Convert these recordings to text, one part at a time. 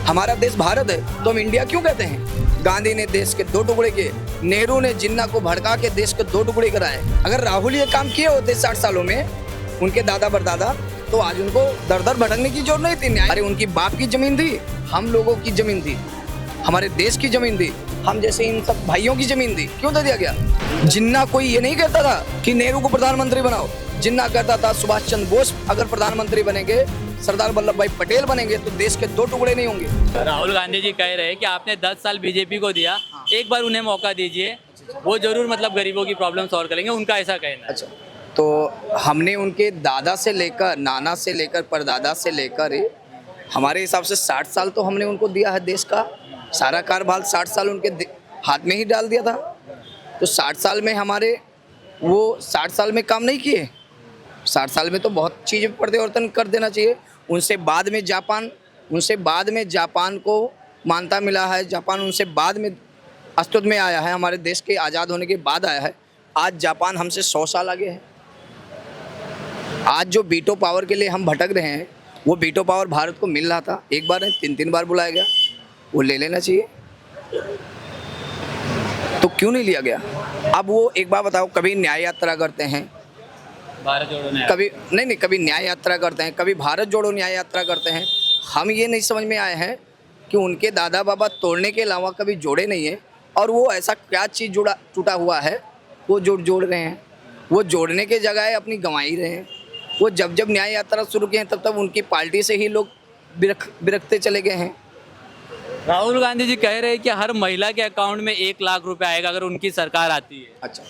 हमारा देश भारत है तो हम इंडिया क्यों कहते हैं? गांधी ने देश के 2 टुकड़े किए, नेहरू ने जिन्ना को भड़का के देश के 2 टुकड़े कराए। अगर राहुल ये काम किए होते 60 सालों में, उनके दादा परदादा, तो आज उनको दर दर भटकने की जरूरत नहीं थी। न्याय, अरे उनकी बाप की जमीन थी, हम लोगों की जमीन थी, हमारे देश की जमीन थी, हम जैसे इन सब भाइयों की जमीन थी, क्यों दे दिया गया? जिन्ना कोई ये नहीं कहता था कि नेहरू को प्रधानमंत्री बनाओ। जिन्ना कहता था सुभाष चंद्र बोस अगर प्रधानमंत्री बनेंगे, सरदार वल्लभ भाई पटेल बनेंगे तो देश के 2 टुकड़े नहीं होंगे। राहुल गांधी जी कह रहे हैं कि आपने 10 साल बीजेपी को दिया, एक बार उन्हें मौका दीजिए, वो जरूर मतलब गरीबों की प्रॉब्लम सॉल्व करेंगे, उनका ऐसा कहना है। अच्छा, तो हमने उनके दादा से लेकर, नाना से लेकर, परदादा से लेकर हमारे हिसाब से 60 साल तो हमने उनको दिया है। देश का सारा कार्यभार 60 साल उनके हाथ में ही डाल दिया था। तो 60 साल में हमारे वो 60 साल में काम नहीं किए। 60 साल में तो बहुत चीज़ें परिवर्तन कर देना चाहिए। उनसे बाद में जापान को मान्यता मिला है। जापान उनसे बाद में अस्तित्व में आया है, हमारे देश के आज़ाद होने के बाद आया है। आज जापान हमसे 100 साल आगे है। आज जो वीटो पावर के लिए हम भटक रहे हैं, वो वीटो पावर भारत को मिल रहा था। एक बार नहीं, 3-3 बार बुलाया गया, वो ले लेना चाहिए। तो क्यों नहीं लिया गया? अब वो एक बार बताओ, कभी न्याय यात्रा करते हैं, भारत जोड़ो न्याय, कभी न्याय यात्रा करते हैं, कभी भारत जोड़ो न्याय यात्रा करते हैं। हम ये नहीं समझ में आए हैं कि उनके दादा बाबा तोड़ने के अलावा कभी जोड़े नहीं है, और वो ऐसा क्या चीज़ टूटा हुआ है वो जोड़ रहे हैं। वो जोड़ने के जगह अपनी गंवाई रहे हैं। वो जब न्याय यात्रा शुरू किए हैं तब उनकी पार्टी से ही लोग बिरकते चले गए हैं। राहुल गांधी जी कह रहे हैं कि हर महिला के अकाउंट में 1 लाख रुपए आएगा अगर उनकी सरकार आती है। अच्छा,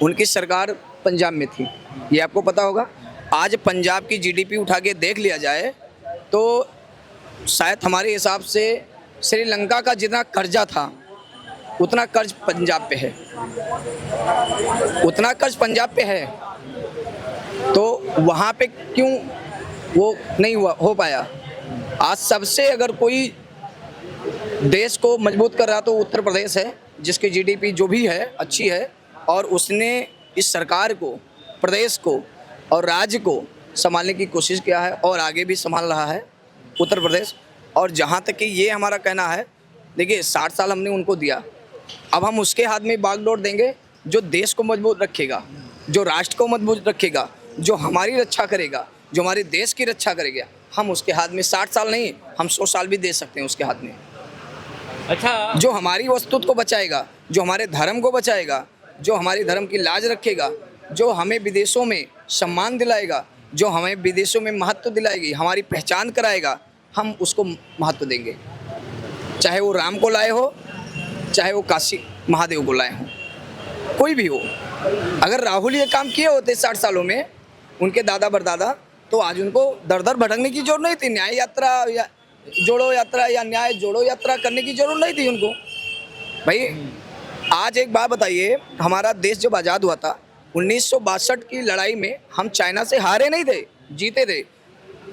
उनकी सरकार पंजाब में थी, ये आपको पता होगा। आज पंजाब की जीडीपी उठा के देख लिया जाए तो शायद हमारे हिसाब से श्रीलंका का जितना कर्जा था उतना कर्ज पंजाब पे है, उतना कर्ज पंजाब पे है। तो वहाँ पे क्यों वो नहीं हो पाया? आज सबसे अगर कोई देश को मजबूत कर रहा तो उत्तर प्रदेश है, जिसकी जीडीपी जो भी है अच्छी है, और उसने इस सरकार को, प्रदेश को और राज्य को संभालने की कोशिश किया है और आगे भी संभाल रहा है उत्तर प्रदेश। और जहाँ तक कि ये हमारा कहना है, देखिए 60 साल हमने उनको दिया, अब हम उसके हाथ में बागडोर देंगे जो देश को मजबूत रखेगा, जो राष्ट्र को मजबूत रखेगा, जो हमारी रक्षा करेगा, जो हमारे देश की रक्षा करेगा। हम उसके हाथ में 60 साल नहीं, हम 100 साल भी दे सकते हैं उसके हाथ में। अच्छा, जो हमारी वस्तुत्व को बचाएगा, जो हमारे धर्म को बचाएगा, जो हमारी धर्म की लाज रखेगा, जो हमें विदेशों में सम्मान दिलाएगा, जो हमें विदेशों में महत्व दिलाएगी, हमारी पहचान कराएगा, हम उसको महत्व देंगे। चाहे वो राम को लाए हो, चाहे वो काशी महादेव को लाए हो, कोई भी हो। अगर राहुल ये काम किए होते 60 सालों में, उनके दादा परदादा, तो आज उनको दर दर भटकने की जरूरत नहीं थी। न्याय यात्रा या जोड़ो यात्रा या न्याय जोड़ो यात्रा करने की जरूरत नहीं थी उनको। भाई आज एक बात बताइए, हमारा देश जब आज़ाद हुआ था 1962 की लड़ाई में हम चाइना से हारे नहीं थे, जीते थे।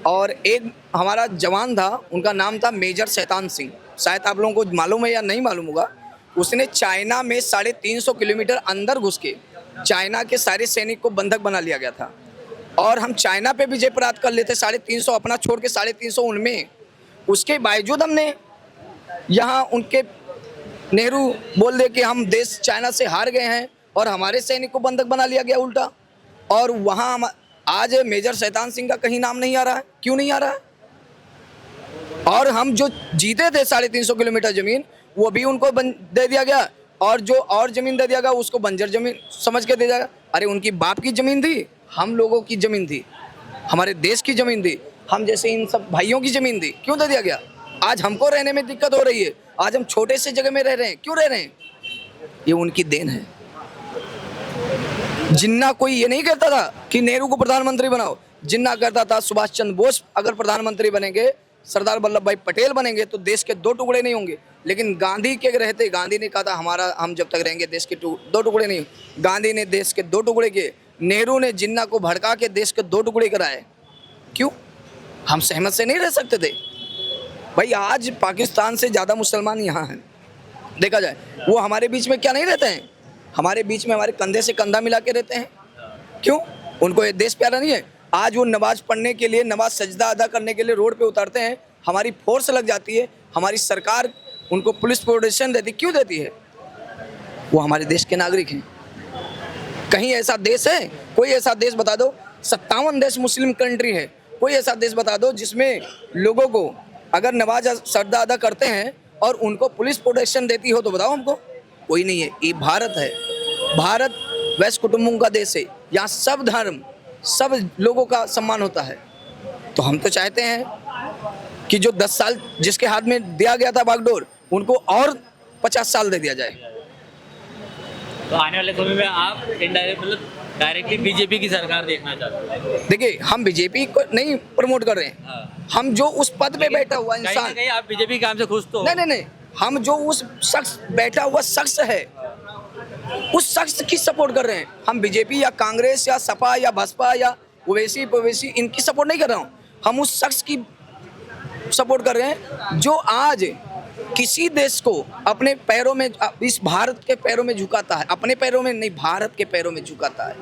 और एक हमारा जवान था, उनका नाम था मेजर शैतान सिंह, शायद आप लोगों को मालूम है या नहीं मालूम होगा। उसने चाइना में 350 किलोमीटर अंदर घुस के चाइना के सारे सैनिक को बंधक बना लिया गया था, और हम चाइना पे विजय प्राप्त कर लेते 350 अपना छोड़ के 350 उनमें। उसके बावजूद हमने यहाँ उनके नेहरू बोल दे कि हम देश चाइना से हार गए हैं और हमारे सैनिक को बंधक बना लिया गया उल्टा। और वहाँ हम आज मेजर शैतान सिंह का कहीं नाम नहीं आ रहा है। क्यों नहीं आ रहा है? और हम जो जीते थे 350 किलोमीटर ज़मीन, वो भी उनको दे दिया गया, और जो और ज़मीन दे दिया गया उसको बंजर ज़मीन समझ के दे दिया गया। अरे उनकी बाप की ज़मीन थी, हम लोगों की ज़मीन थी, हमारे देश की ज़मीन थी, हम जैसे इन सब भाइयों की ज़मीन थी, क्यों दे दिया गया? आज हमको रहने में दिक्कत हो रही है, आज हम छोटे से जगह में रह रहे हैं, क्यों रह रहे हैं? ये उनकी देन है। जिन्ना कोई ये नहीं कहता था कि नेहरू को प्रधानमंत्री बनाओ। जिन्ना कहता था सुभाष चंद्र बोस अगर प्रधानमंत्री बनेंगे, सरदार वल्लभ भाई पटेल बनेंगे तो देश के 2 टुकड़े नहीं होंगे। लेकिन गांधी के रहते, गांधी ने कहा था हम जब तक रहेंगे देश के 2 टुकड़े नहीं। गांधी ने देश के 2 टुकड़े किए, नेहरू ने जिन्ना को भड़का के देश के 2 टुकड़े कराए। क्यों? हम सहमत से नहीं रह सकते थे भाई। आज पाकिस्तान से ज़्यादा मुसलमान यहाँ हैं, देखा जाए। वो हमारे बीच में क्या नहीं रहते हैं? हमारे बीच में हमारे कंधे से कंधा मिला के रहते हैं। क्यों? उनको ये देश प्यारा नहीं है? आज वो नमाज पढ़ने के लिए, नमाज सजदा अदा करने के लिए रोड पे उतरते हैं, हमारी फोर्स लग जाती है, हमारी सरकार उनको पुलिस प्रोटेक्शन देती, क्यों देती है? वो हमारे देश के नागरिक हैं। कहीं ऐसा देश है, कोई ऐसा देश बता दो, 57 देश मुस्लिम कंट्री है, कोई ऐसा देश बता दो जिसमें लोगों को अगर नमाज श्रद्धा अदा करते हैं और उनको पुलिस प्रोटेक्शन देती हो तो बताओ हमको। कोई नहीं है। ये भारत है। भारत वैश्य कुटुंबों का देश है। यहाँ सब धर्म, सब लोगों का सम्मान होता है। तो हम तो चाहते हैं कि जो 10 साल जिसके हाथ में दिया गया था बागडोर, उनको और 50 साल दे दिया जाए। तो आने वाले समय में आप इनडायरेक्ट मतलब डायरेक्टली बीजेपी की सरकार देखना चाहते हैं? देखिए, हम बीजेपी को नहीं प्रमोट कर रहे हैं। हाँ। हम जो उस पद पे बैठा हुआ कहीं ना इंसान, कहीं आप बीजेपी के काम से खुश तो हो? नहीं, हम जो उस शख्स बैठा हुआ शख्स है, उस शख्स की सपोर्ट कर रहे हैं। हम बीजेपी या कांग्रेस या सपा या बसपा या ओवैसी पवैसी इनकी सपोर्ट नहीं कर रहा हूँ। हम उस शख्स की सपोर्ट कर रहे हैं जो आज किसी देश को अपने पैरों में, इस भारत के पैरों में झुकाता है। अपने पैरों में नहीं, भारत के पैरों में झुकाता है।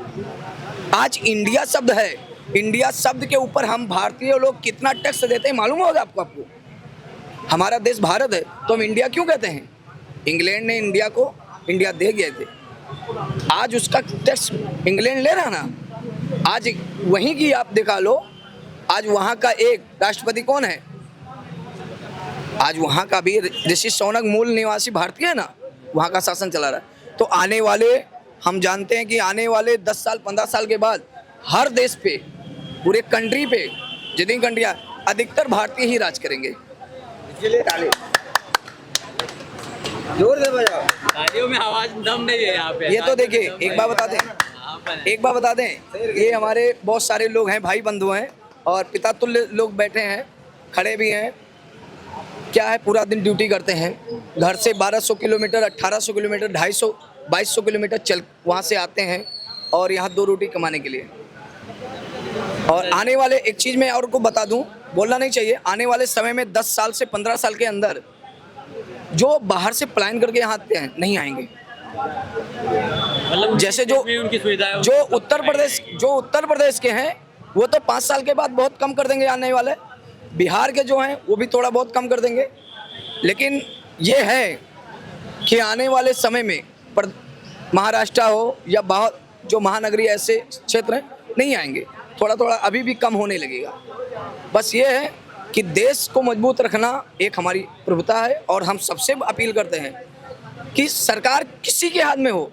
आज इंडिया शब्द है, इंडिया शब्द के ऊपर हम भारतीय लोग कितना टैक्स देते हैं मालूम होगा आपको? हमारा देश भारत है तो हम इंडिया क्यों कहते हैं? इंग्लैंड ने इंडिया को इंडिया दे गए थे, आज उसका टैक्स इंग्लैंड ले रहा ना। आज वहीं की आप दिखा लो, आज वहाँ का एक राष्ट्रपति कौन है? आज वहाँ का भी ऋषि सुनक मूल निवासी भारतीय है ना, वहाँ का शासन चला रहा है। तो आने वाले, हम जानते हैं कि आने वाले 10 साल 15 साल के बाद हर देश पे, पूरे कंट्री पे, जितनी कंट्रियाँ, अधिकतर भारतीय ही राज करेंगे। इसलिए ताली जोर से बजाओ। तालियों में आवाज दम नहीं है यहाँ पे। ये तो देखिए, एक बात बता दें, ये हमारे बहुत सारे लोग हैं, भाई बंधु हैं और पिता तुल्य लोग बैठे हैं, खड़े भी हैं। क्या है, पूरा दिन ड्यूटी करते हैं, घर से 1200 किलोमीटर, 1800 किलोमीटर, 250 2200 किलोमीटर चल वहाँ से आते हैं और यहाँ 2 रोटी कमाने के लिए। और आने वाले, एक चीज़ मैं और को बता दूं, बोलना नहीं चाहिए, आने वाले समय में 10 साल से 15 साल के अंदर जो बाहर से पलायन करके यहाँ आते हैं नहीं आएंगे। मतलब जैसे जो उनकी सुविधाएं, जो उत्तर प्रदेश के हैं वो तो 5 साल के बाद बहुत कम कर देंगे आने वाले। बिहार के जो हैं वो भी थोड़ा बहुत कम कर देंगे। लेकिन ये है कि आने वाले समय में महाराष्ट्र हो या बहुत जो महानगरीय ऐसे क्षेत्र हैं नहीं आएंगे, थोड़ा थोड़ा अभी भी कम होने लगेगा। बस ये है कि देश को मजबूत रखना एक हमारी प्रभुता है और हम सबसे अपील करते हैं कि सरकार किसी के हाथ में हो,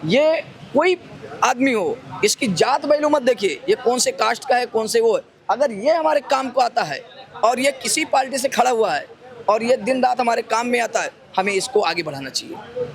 ये कोई आदमी हो, इसकी जात बैलू मत देखिए, ये कौन से कास्ट का है, कौन से वो है। अगर ये हमारे काम को आता है और ये किसी पार्टी से खड़ा हुआ है और ये दिन रात हमारे काम में आता है, हमें इसको आगे बढ़ाना चाहिए।